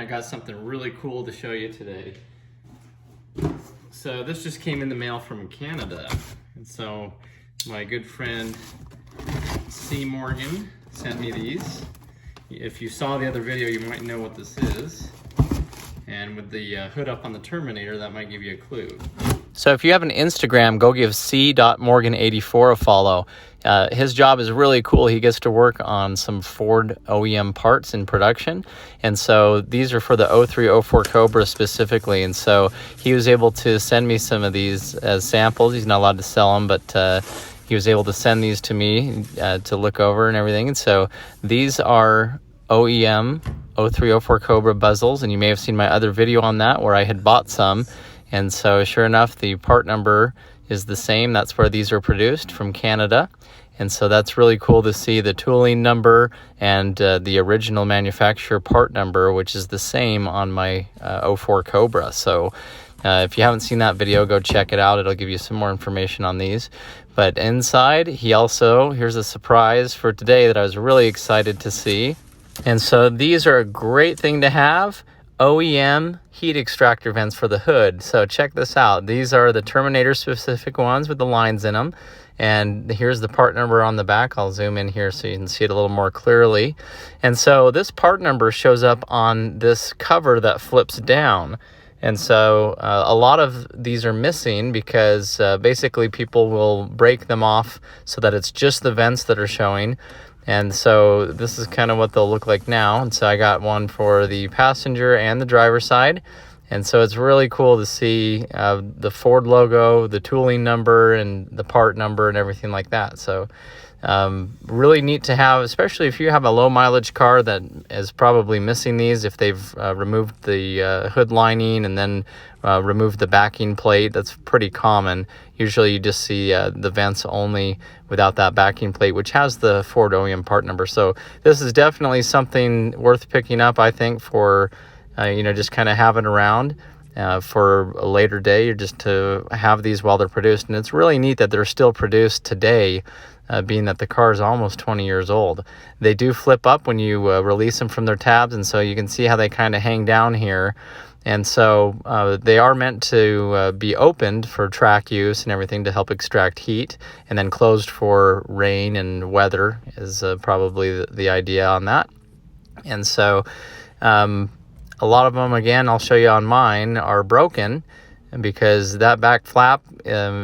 got something really cool to show you today. So this just came in the mail from Canada. And so my good friend C. Morgan sent me these. If you saw the other video, you might know what this is. And with the hood up on the Terminator, that might give you a clue. So if you have an Instagram, go give c.morgan84 a follow. His job is really cool. He gets to work on some Ford OEM parts in production. And so these are for the 0304 Cobra specifically. And so he was able to send me some of these as samples. He's not allowed to sell them, but he was able to send these to me to look over and everything. And so these are OEM 0304 Cobra bezel, and you may have seen my other video on that where I had bought some. And so sure enough, the part number is the same. That's where these are produced, from Canada. And so that's really cool to see the tooling number and the original manufacturer part number, which is the same on my 04 Cobra. So if you haven't seen that video, go check it out. It'll give you some more information on these. But inside, he also, here's a surprise for today that I was really excited to see. And so these are a great thing to have. OEM heat extractor vents for the hood. So check this out. These are the Terminator specific ones with the lines in them. And here's the part number on the back. I'll zoom in here so you can see it a little more clearly. And so this part number shows up on this cover that flips down. And so a lot of these are missing because basically people will break them off so that it's just the vents that are showing. And so this is kind of what they'll look like now. And so I got one for the passenger and the driver side. And so it's really cool to see the Ford logo, the tooling number, and the part number and everything like that. So really neat to have, especially if you have a low mileage car that is probably missing these. If they've removed the hood lining and then removed the backing plate, that's pretty common. Usually you just see the vents only without that backing plate, which has the Ford OEM part number. So this is definitely something worth picking up, I think, for just kind of having around for a later day, or just to have these while they're produced. And it's really neat that they're still produced today, being that the car is almost 20 years old. They do flip up when you release them from their tabs, and so you can see how they kind of hang down here. And so they are meant to be opened for track use and everything to help extract heat, and then closed for rain and weather is probably the idea on that. And so a lot of them, again, I'll show you on mine, are broken because that back flap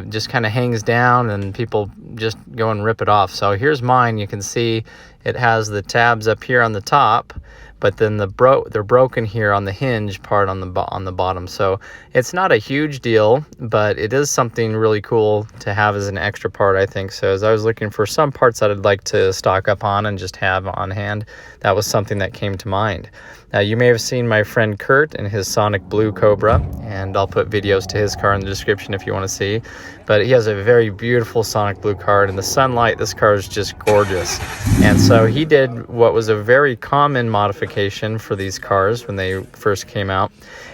just kind of hangs down and people just go and rip it off. So here's mine. You can see it has the tabs up here on the top, but then they're broken here on the hinge part on the bottom. So it's not a huge deal, but it is something really cool to have as an extra part, I think. So as I was looking for some parts that I'd like to stock up on and just have on hand, that was something that came to mind. Now, you may have seen my friend Kurt in his Sonic Blue Cobra, and I'll put videos to his car in the description if you want to see. But he has a very beautiful Sonic Blue car. In the sunlight, this car is just gorgeous. And so he did what was a very common modification for these cars when they first came out,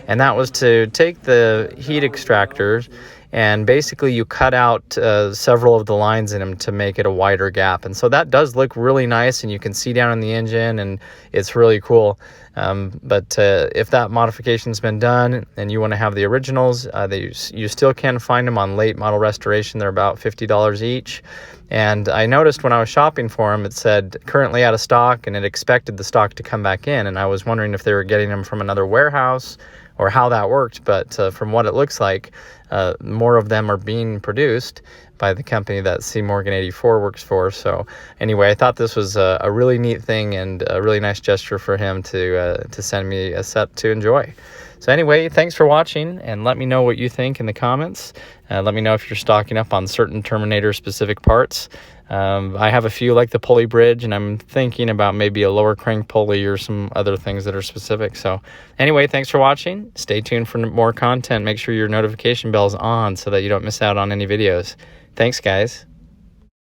and that was to take the heat extractors and basically you cut out several of the lines in them to make it a wider gap. And so that does look really nice, and you can see down in the engine, and it's really cool. But if that modification's been done and you want to have the originals, you still can find them on late model restoration. They're about $50 each. And I noticed when I was shopping for them, it said currently out of stock, and it expected the stock to come back in. And I was wondering if they were getting them from another warehouse or how that worked. But from what it looks like, more of them are being produced by the company that C. Morgan 84 works for. So anyway, I thought this was a really neat thing and a really nice gesture for him to send me a set to enjoy. So anyway, thanks for watching, and let me know what you think in the comments. Let me know if you're stocking up on certain Terminator specific parts. I have a few like the pulley bridge, and I'm thinking about maybe a lower crank pulley or some other things that are specific. So anyway, thanks for watching. Stay tuned for more content. Make sure your notification bell is on so that you don't miss out on any videos. Thanks, guys.